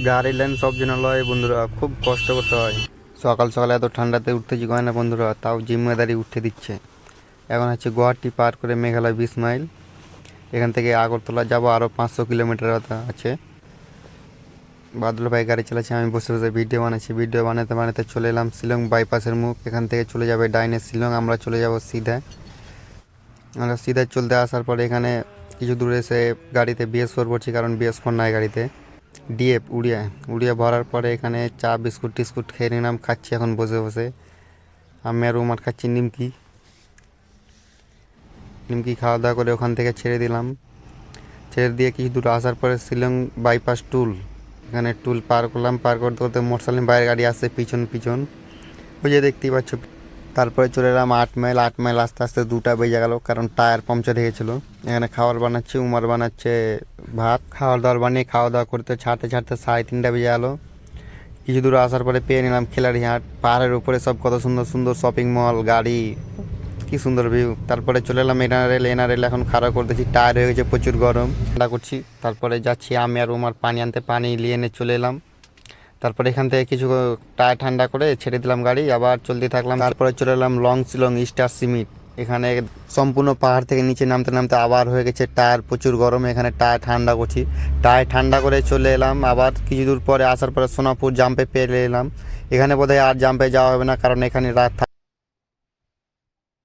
গাড়ি লাইন সব জন্য লয় বন্ধুরা, খুব কষ্ট করতে হয়। সকাল সকাল এত ঠান্ডাতে উঠতে হয় না বন্ধুরা, তাও জিম্মেদারি উঠে দিচ্ছে। এখন হচ্ছে গুয়াহাটি পার করে মেঘালয় 20 মাইল। এখান থেকে আগরতলা যাব, আরও 500 কিলোমিটার আছে। বাদল ভাই গাড়ি চালাচ্ছে, আমি বসে বসে ভিডিও বানাচ্ছি। ভিডিও বানাতে বানাতে চলে এলাম শিলং বাইপাসের মুখ। এখান থেকে চলে যাবে ডাইনে শিলং, আমরা চলে যাব সিধা। আমরা সিধা চলতে আসার পরে এখানে কিছু দূরে এসে গাড়িতে BS4 ভরছি, কারণ BS4 নাই গাড়িতে। ডিএফ উড়িয়া উড়িয়া ভরার পরে এখানে চা বিস্কুট টিস্কুট খেয়ে নিলাম, খাচ্ছি এখন বসে বসে। আমি আর রুমার খাচ্ছি নিমকি। নিমকি খাওয়া দাওয়া করে ওখান থেকে ছেড়ে দিলাম। ছেড়ে দিয়ে কিছু দূর আসার পরে শিলং বাইপাস টুল, এখানে টুল পার করলাম। পার করতে করতে মোটরসাইকেল বাইরের গাড়ি আসছে পিছন পিছন, ওই যে দেখতেই পাচ্ছ। তারপরে চলে এলাম 8 মাইল। 8 মাইল আস্তে আস্তে 2টা বেজে গেল, কারণ টায়ার পাংচার হয়ে গেছিলো। এখানে খাবার বানাচ্ছে, উমার বানাচ্ছে ভাত। খাওয়া দাওয়ার বানিয়ে খাওয়া দাওয়া করতে ছাড়তে ছাড়তে 3:30 বেজে গেলো। কিছু দূর আসার পরে পেয়ে নিলাম খেলাড়িহাট। পাহাড়ের উপরে সব কত সুন্দর সুন্দর শপিং মল, গাড়ি, কি সুন্দর ভিউ। তারপরে চলে এলাম এনআরএল। এখন খারাপ করতেছি, টায়ার হয়ে গেছে, প্রচুর গরম, ঠান্ডা করছি। তারপরে যাচ্ছি আমি আর উমার পানি আনতে, পানি নিয়ে এনে চলে এলাম। তারপরে এখান থেকে কিছু টায়ার ঠান্ডা করে ছেড়ে দিলাম গাড়ি, আবার চলতে থাকলাম। তারপরে চলে এলাম লং শিলং স্টার সিমিট। এখানে সম্পূর্ণ পাহাড় থেকে নিচে নামতে নামতে আবার হয়ে গেছে টায়ার, প্রচুর গরমে এখানে টায়ার ঠান্ডা করছি। টায়ার ঠান্ডা করে চলে এলাম। আবার কিছু দূর পরে আসার পরে সোনাপুর জাম্পে পেয়ে এলাম। এখানে বোধহয় আর জাম্পে যাওয়া হবে না, কারণ এখানে রাত